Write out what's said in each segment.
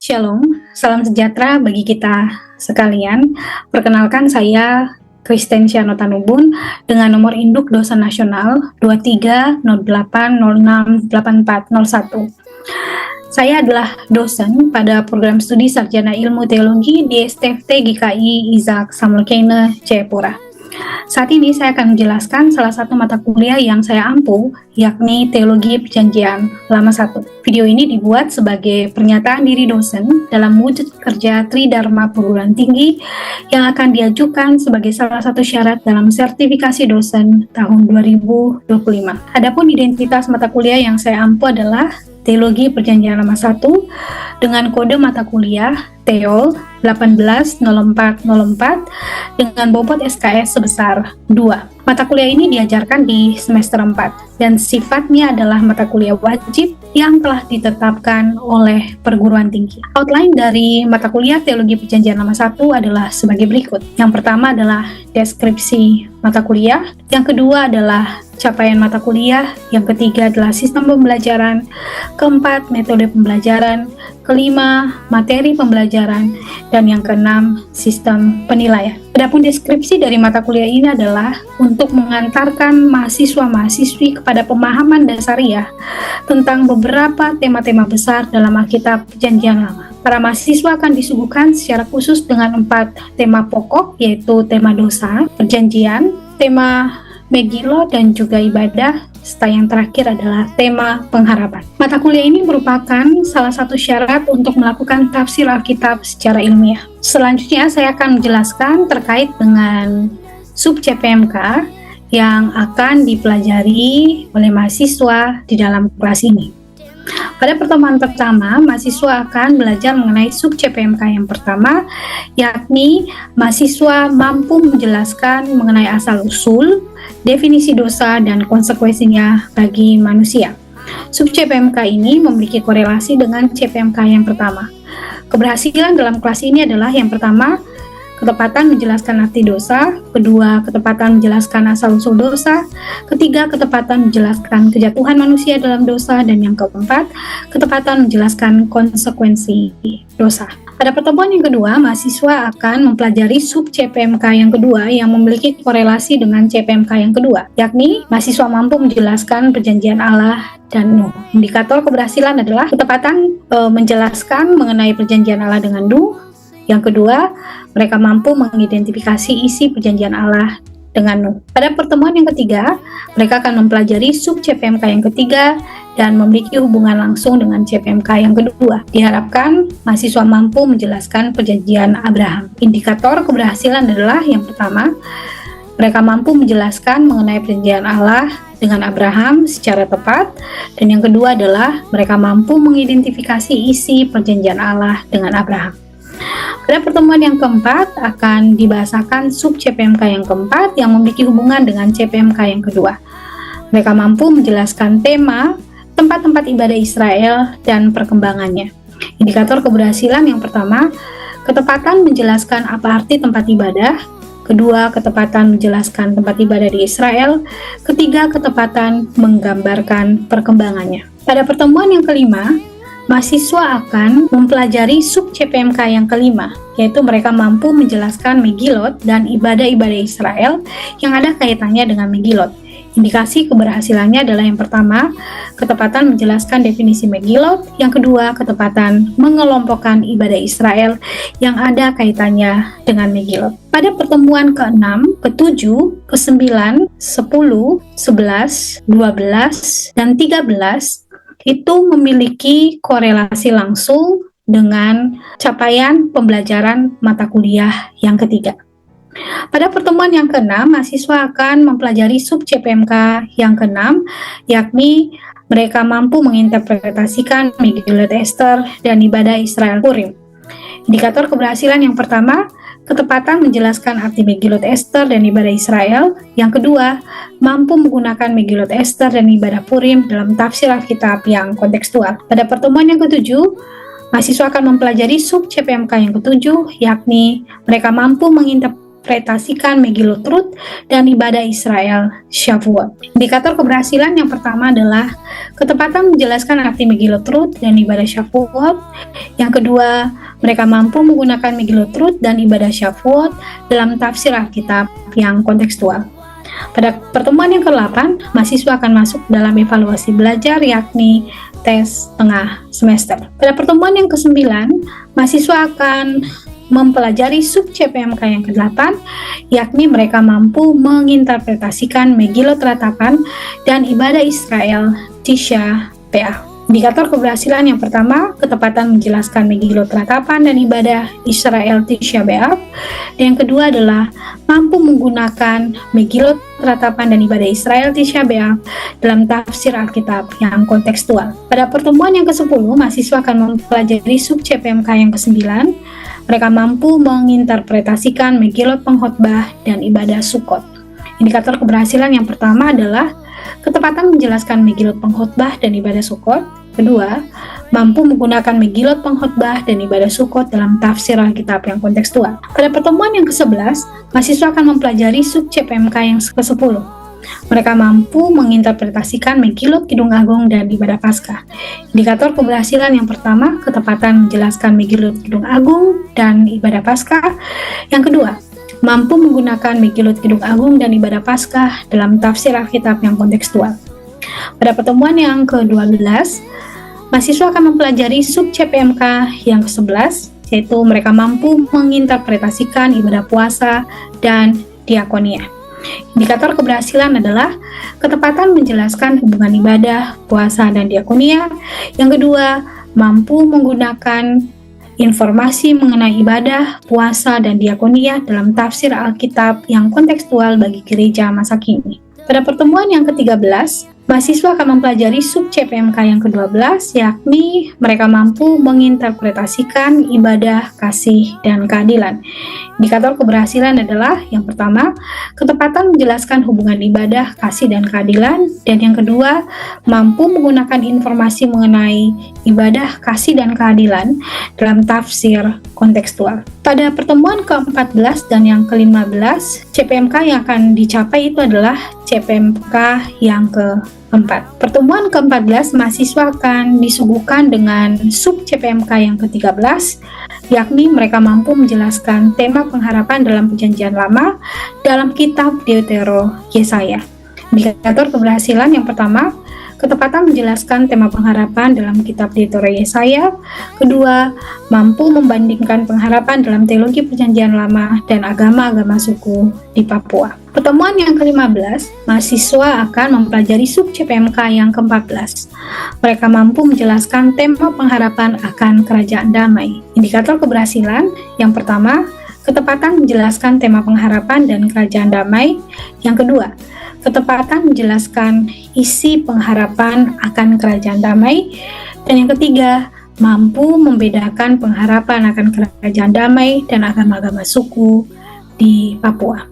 Shalom, salam sejahtera bagi kita sekalian. Perkenalkan saya Kristen Syano Tanubun dengan nomor induk dosen nasional 2308068401. Saya adalah dosen pada program studi Sarjana Ilmu Teologi di STFT GKI Isaac Samuel Keynes Jayapura. Saat ini saya akan menjelaskan salah satu mata kuliah yang saya ampu, yakni Teologi Perjanjian Lama 1. Video ini dibuat sebagai pernyataan diri dosen dalam wujud kerja Tridharma Perguruan Tinggi yang akan diajukan sebagai salah satu syarat dalam sertifikasi dosen tahun 2025. Adapun identitas mata kuliah yang saya ampu adalah Teologi Perjanjian Lama 1 dengan kode mata kuliah Teol 180404 dengan bobot SKS sebesar 2. Mata kuliah ini diajarkan di semester 4 dan sifatnya adalah mata kuliah wajib yang telah ditetapkan oleh perguruan tinggi. Outline dari mata kuliah Teologi Perjanjian Lama 1 adalah sebagai berikut. Yang pertama adalah deskripsi mata kuliah, yang kedua adalah capaian mata kuliah, yang ketiga adalah sistem pembelajaran, keempat metode pembelajaran, kelima materi pembelajaran, dan yang keenam sistem penilaian. Adapun deskripsi dari mata kuliah ini adalah untuk mengantarkan mahasiswa-mahasiswi kepada pemahaman dasariah tentang beberapa tema-tema besar dalam Alkitab Perjanjian Lama. Para mahasiswa akan disuguhkan secara khusus dengan 4 tema pokok, yaitu tema dosa, perjanjian, tema Megillah, dan juga ibadah, serta yang terakhir adalah tema pengharapan. Mata kuliah ini merupakan salah satu syarat untuk melakukan tafsir Alkitab secara ilmiah. Selanjutnya saya akan menjelaskan terkait dengan sub CPMK yang akan dipelajari oleh mahasiswa di dalam kelas ini. Pada pertemuan pertama, mahasiswa akan belajar mengenai sub CPMK yang pertama, yakni mahasiswa mampu menjelaskan mengenai asal-usul, definisi dosa, dan konsekuensinya bagi manusia. Sub CPMK ini memiliki korelasi dengan CPMK yang pertama. Keberhasilan dalam kelas ini adalah yang pertama, ketepatan menjelaskan arti dosa, kedua, ketepatan menjelaskan asal-usul dosa, ketiga, ketepatan menjelaskan kejatuhan manusia dalam dosa, dan yang keempat, ketepatan menjelaskan konsekuensi dosa. Pada pertemuan yang kedua, mahasiswa akan mempelajari sub CPMK yang kedua yang memiliki korelasi dengan CPMK yang kedua, yakni mahasiswa mampu menjelaskan perjanjian Allah dan Nuh. Indikator keberhasilan adalah ketepatan menjelaskan mengenai perjanjian Allah dengan Nuh. Yang kedua, mereka mampu mengidentifikasi isi perjanjian Allah dengan Nuh. Pada pertemuan yang ketiga, mereka akan mempelajari sub CPMK yang ketiga dan memiliki hubungan langsung dengan CPMK yang kedua. Diharapkan mahasiswa mampu menjelaskan perjanjian Abraham. Indikator keberhasilan adalah yang pertama, mereka mampu menjelaskan mengenai perjanjian Allah dengan Abraham secara tepat, dan yang kedua adalah mereka mampu mengidentifikasi isi perjanjian Allah dengan Abraham. Pada pertemuan yang keempat akan dibahasakan sub CPMK yang keempat yang memiliki hubungan dengan CPMK yang kedua. Mereka mampu menjelaskan tema, tempat-tempat ibadah Israel, dan perkembangannya. Indikator keberhasilan yang pertama, ketepatan menjelaskan apa arti tempat ibadah. Kedua, ketepatan menjelaskan tempat ibadah di Israel. Ketiga, ketepatan menggambarkan perkembangannya. Pada pertemuan yang kelima, mahasiswa akan mempelajari sub CPMK yang kelima, yaitu mereka mampu menjelaskan Megilot dan ibadah-ibadah Israel yang ada kaitannya dengan Megilot. Indikasi keberhasilannya adalah yang pertama, ketepatan menjelaskan definisi Megilot, yang kedua, ketepatan mengelompokkan ibadah Israel yang ada kaitannya dengan Megilot. Pada pertemuan ke-6, ke-7, ke-9, 10, 11, 12, dan 13 itu memiliki korelasi langsung dengan capaian pembelajaran mata kuliah yang ketiga. Pada pertemuan yang ke-6, mahasiswa akan mempelajari sub CPMK yang ke-6, yakni mereka mampu menginterpretasikan Megillat Esther dan ibadah Israel Purim. Indikator keberhasilan yang pertama, ketepatan menjelaskan arti Megillat Esther dan ibadah Israel. Yang kedua, mampu menggunakan Megillat Esther dan ibadah Purim dalam tafsir Alkitab yang kontekstual. Pada pertemuan yang ketujuh, mahasiswa akan mempelajari sub CPMK yang ketujuh, yakni mereka mampu menginterpretasikan menginterpretasikan Megillot Ruth dan ibadah Israel Shavuot. Indikator keberhasilan yang pertama adalah ketepatan menjelaskan arti Megillot Ruth dan ibadah Shavuot. Yang kedua, mereka mampu menggunakan Megillot Ruth dan ibadah Shavuot dalam tafsir Alkitab yang kontekstual. Pada pertemuan yang ke-8, mahasiswa akan masuk dalam evaluasi belajar, yakni tes tengah semester. Pada pertemuan yang ke-9, mahasiswa akan mempelajari sub CPMK yang ke-8, yakni mereka mampu menginterpretasikan Megillot Ratapan dan ibadah Israel Tisha B'Av. Indikator keberhasilan yang pertama, ketepatan menjelaskan Megillot Ratapan dan ibadah Israel Tisha B'Av. Dan yang kedua adalah mampu menggunakan Megillot Ratapan dan ibadah Israel Tisha B'Av dalam tafsir Alkitab yang kontekstual. Pada pertemuan yang ke-10, mahasiswa akan mempelajari sub CPMK yang ke-9. Mereka mampu menginterpretasikan Megillot Pengkhotbah dan ibadah Sukkot. Indikator keberhasilan yang pertama adalah ketepatan menjelaskan Megillot Pengkhotbah dan ibadah Sukkot. Kedua, mampu menggunakan Megillot Pengkhotbah dan ibadah Sukkot dalam tafsir Alkitab yang kontekstual. Pada pertemuan yang ke-11, mahasiswa akan mempelajari sub CPMK yang ke-10. Mereka mampu menginterpretasikan Megillot Kidung Agung dan ibadah Paskah. Indikator keberhasilan yang pertama, ketepatan menjelaskan Megillot Kidung Agung dan ibadah Paskah. Yang kedua, mampu menggunakan Megillot Kidung Agung dan ibadah Paskah dalam tafsir Alkitab yang kontekstual. Pada pertemuan yang ke-12, mahasiswa akan mempelajari sub CPMK yang ke-11, yaitu mereka mampu menginterpretasikan ibadah puasa dan diakonia. Indikator keberhasilan adalah ketepatan menjelaskan hubungan ibadah, puasa, dan diakonia. Yang kedua, mampu menggunakan informasi mengenai ibadah, puasa, dan diakonia dalam tafsir Alkitab yang kontekstual bagi gereja masa kini. Pada pertemuan yang ke-13, mahasiswa akan mempelajari sub CPMK yang ke-12, yakni mereka mampu menginterpretasikan ibadah, kasih, dan keadilan. Indikator keberhasilan adalah yang pertama, ketepatan menjelaskan hubungan ibadah, kasih, dan keadilan. Dan yang kedua, mampu menggunakan informasi mengenai ibadah, kasih, dan keadilan dalam tafsir kontekstual. Pada pertemuan ke-14 dan yang ke-15, CPMK yang akan dicapai itu adalah CPMK yang ke-4. Pertemuan ke-14, mahasiswa akan disuguhkan dengan sub CPMK yang ke-13, yakni mereka mampu menjelaskan tema pengharapan dalam Perjanjian Lama dalam kitab Deutero Yesaya. Indikator keberhasilan yang pertama, ketepatan menjelaskan tema pengharapan dalam kitab Deutero Yesaya. Kedua, mampu membandingkan pengharapan dalam teologi Perjanjian Lama dan agama-agama suku di Papua. Pertemuan yang ke-15, mahasiswa akan mempelajari sub CPMK yang ke-14. Mereka mampu menjelaskan tema pengharapan akan kerajaan damai. Indikator keberhasilan yang pertama, ketepatan menjelaskan tema pengharapan dan kerajaan damai. Yang kedua, ketepatan menjelaskan isi pengharapan akan kerajaan damai. Dan yang ketiga, mampu membedakan pengharapan akan kerajaan damai dan agama-agama suku di Papua.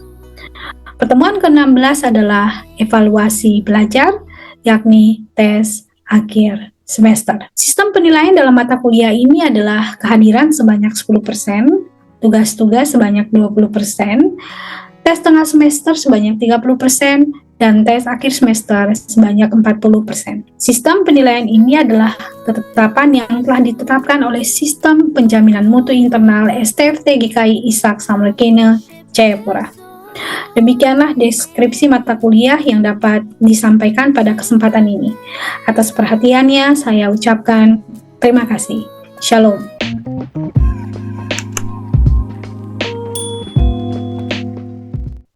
Pertemuan ke-16 adalah evaluasi belajar, yakni tes akhir semester. Sistem penilaian dalam mata kuliah ini adalah kehadiran sebanyak 10%, tugas-tugas sebanyak 20%, tes tengah semester sebanyak 30%, dan tes akhir semester sebanyak 40%. Sistem penilaian ini adalah ketetapan yang telah ditetapkan oleh Sistem Penjaminan Mutu Internal STFT GKI Ishak Samuel Kene Jayapura. Demikianlah deskripsi mata kuliah yang dapat disampaikan pada kesempatan ini. Atas perhatiannya, saya ucapkan terima kasih. Shalom.